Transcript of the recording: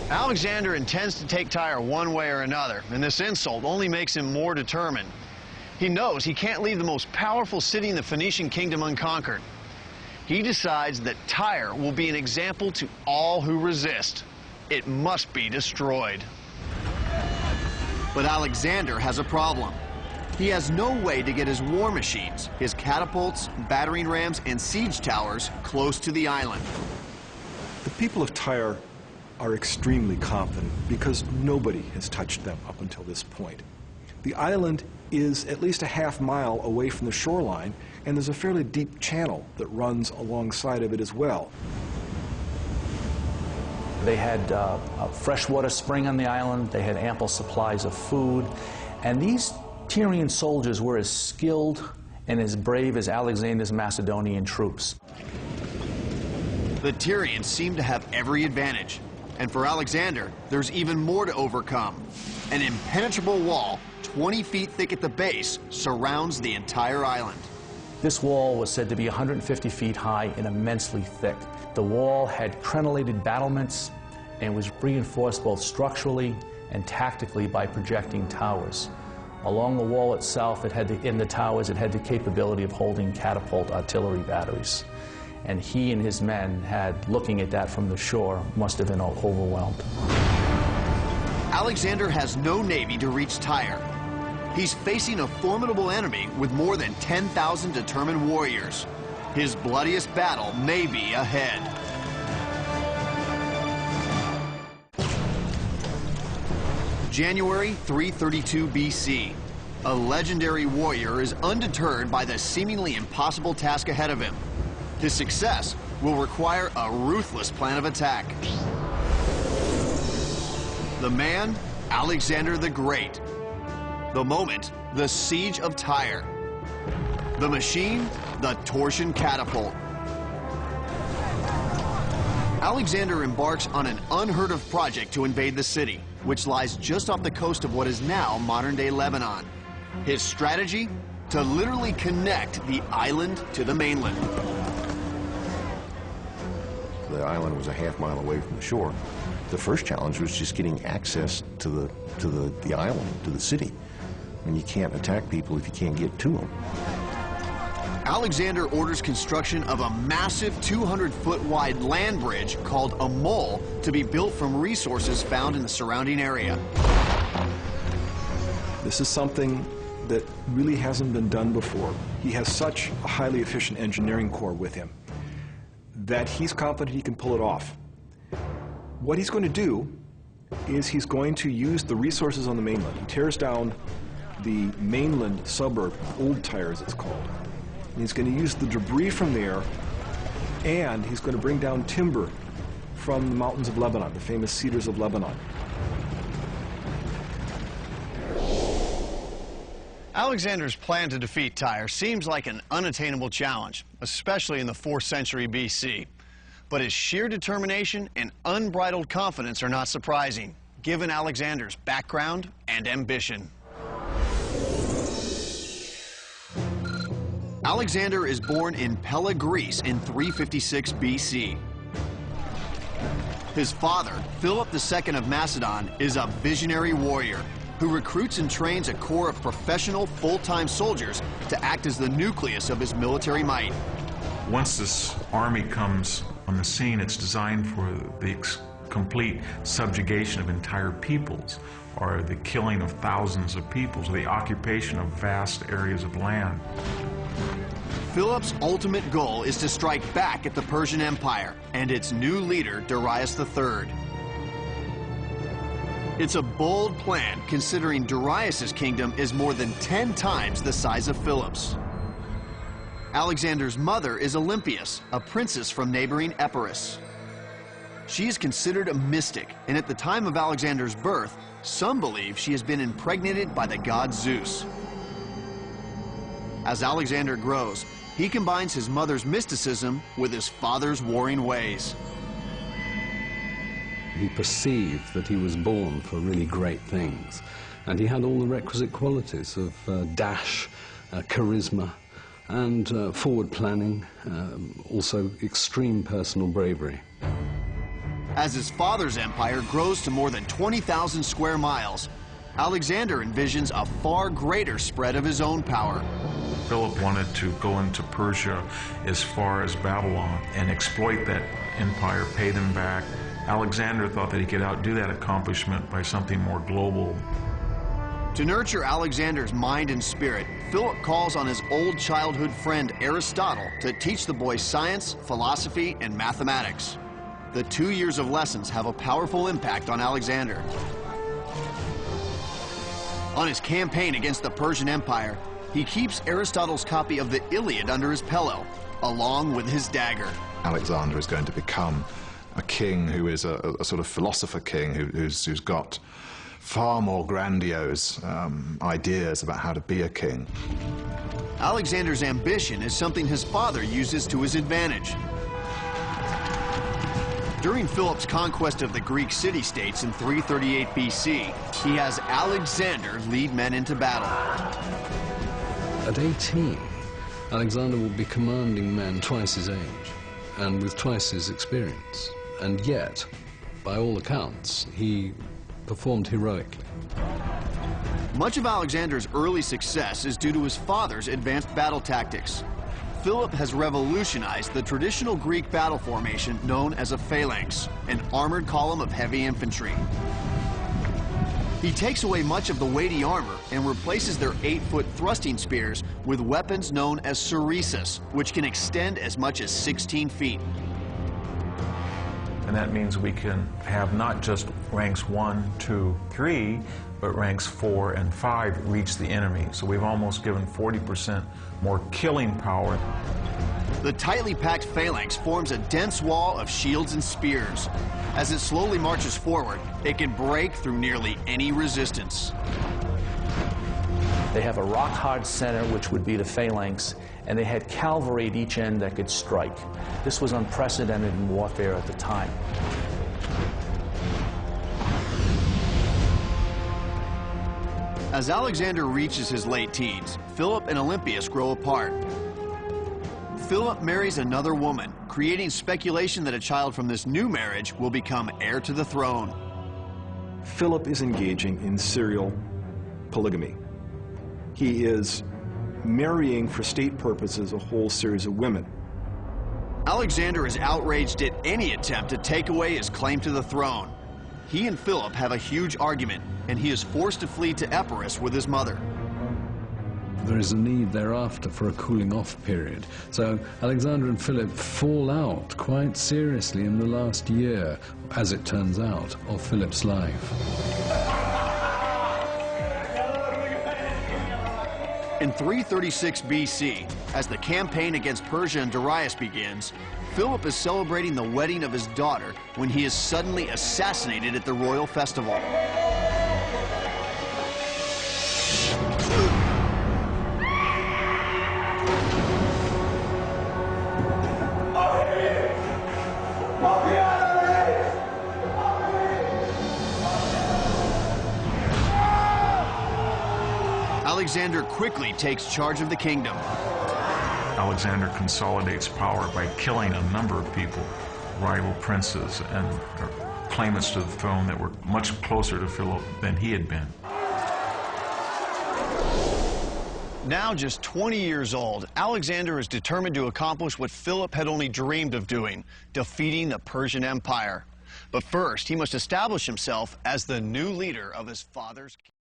Alexander intends to take Tyre one way or another, and this insult only makes him more determined. He knows he can't leave the most powerful city in the Phoenician kingdom unconquered. He decides that Tyre will be an example to all who resist. It must be destroyed. But Alexander has a problem. He has no way to get his war machines, his catapults, battering rams, and siege towers close to the island. The people of Tyre are extremely confident because nobody has touched them up until this point. The island is at least a half-mile away from the shoreline, and there's a fairly deep channel that runs alongside of it as well. They had a freshwater spring on the island, they had ample supplies of food, and these Tyrian soldiers were as skilled and as brave as Alexander's Macedonian troops. The Tyrians seem to have every advantage. And for Alexander, there's even more to overcome. An impenetrable wall, 20 feet thick at the base, surrounds the entire island. This wall was said to be 150 feet high and immensely thick. The wall had crenellated battlements and was reinforced both structurally and tactically by projecting towers. Along the wall itself, in the towers, it had the capability of holding catapult artillery batteries. And he and his men looking at that from the shore, must have been overwhelmed. Alexander has no navy to reach Tyre. He's facing a formidable enemy with more than 10,000 determined warriors. His bloodiest battle may be ahead. January 332 BC. A legendary warrior is undeterred by the seemingly impossible task ahead of him. His success will require a ruthless plan of attack. The man, Alexander the Great. The moment, the siege of Tyre. The machine, the torsion catapult. Alexander embarks on an unheard of project to invade the city, which lies just off the coast of what is now modern-day Lebanon. His strategy? To literally connect the island to the mainland. The island was a half-mile away from the shore. The first challenge was just getting access to the island, to the city. And you can't attack people if you can't get to them. Alexander orders construction of a massive 200-foot wide land bridge called a mole to be built from resources found in the surrounding area. This is something that really hasn't been done before. He has such a highly efficient engineering corps with him that he's confident he can pull it off. What he's going to do is he's going to use the resources on the mainland. He tears down the mainland suburb, Old Tyre as it's called. And he's going to use the debris from there, and he's going to bring down timber from the mountains of Lebanon, the famous cedars of Lebanon. Alexander's plan to defeat Tyre seems like an unattainable challenge, especially in the 4th century BC. But his sheer determination and unbridled confidence are not surprising, given Alexander's background and ambition. Alexander is born in Pella, Greece in 356 BC. His father, Philip II of Macedon, is a visionary warrior who recruits and trains a corps of professional, full-time soldiers to act as the nucleus of his military might. Once this army comes on the scene, it's designed for the complete subjugation of entire peoples, or the killing of thousands of peoples, or the occupation of vast areas of land. Philip's ultimate goal is to strike back at the Persian Empire and its new leader, Darius III. It's a bold plan, considering Darius's kingdom is more than 10 times the size of Philip's. Alexander's mother is Olympias, a princess from neighboring Epirus. She is considered a mystic, and at the time of Alexander's birth, some believe she has been impregnated by the god Zeus. As Alexander grows, he combines his mother's mysticism with his father's warring ways. He perceived that he was born for really great things, and he had all the requisite qualities of dash, charisma, and forward planning, also extreme personal bravery. As his father's empire grows to more than 20,000 square miles, Alexander envisions a far greater spread of his own power. Philip wanted to go into Persia as far as Babylon and exploit that empire, pay them back. Alexander thought that he could outdo that accomplishment by something more global. To nurture Alexander's mind and spirit, Philip calls on his old childhood friend Aristotle to teach the boy science, philosophy, and mathematics. The 2 years of lessons have a powerful impact on Alexander. On his campaign against the Persian Empire, he keeps Aristotle's copy of the Iliad under his pillow, along with his dagger. Alexander is going to become a king who is a sort of philosopher king who's got far more grandiose ideas about how to be a king. Alexander's ambition is something his father uses to his advantage. During Philip's conquest of the Greek city-states in 338 BC, he has Alexander lead men into battle. At 18, Alexander will be commanding men twice his age and with twice his experience. And yet, by all accounts, he performed heroically. Much of Alexander's early success is due to his father's advanced battle tactics. Philip has revolutionized the traditional Greek battle formation known as a phalanx, an armored column of heavy infantry. He takes away much of the weighty armor and replaces their 8-foot thrusting spears with weapons known as sarissas, which can extend as much as 16 feet. And that means we can have not just ranks 1, 2, 3, but ranks 4 and 5 reach the enemy. So we've almost given 40% more killing power. The tightly packed phalanx forms a dense wall of shields and spears. As it slowly marches forward, it can break through nearly any resistance. They have a rock-hard center, which would be the phalanx, and they had cavalry at each end that could strike. This was unprecedented in warfare at the time. As Alexander reaches his late teens, Philip and Olympias grow apart. Philip marries another woman, creating speculation that a child from this new marriage will become heir to the throne. Philip is engaging in serial polygamy. He is marrying for state purposes a whole series of women. Alexander is outraged at any attempt to take away his claim to the throne. He and Philip have a huge argument, and he is forced to flee to Epirus with his mother. There is a need thereafter for a cooling off period. So Alexander and Philip fall out quite seriously in the last year, as it turns out, of Philip's life. In 336 BC, as the campaign against Persia and Darius begins, Philip is celebrating the wedding of his daughter when he is suddenly assassinated at the royal festival. Alexander quickly takes charge of the kingdom. Alexander consolidates power by killing a number of people, rival princes and claimants to the throne that were much closer to Philip than he had been. Now just 20 years old, Alexander is determined to accomplish what Philip had only dreamed of doing, defeating the Persian Empire. But first, he must establish himself as the new leader of his father's kingdom.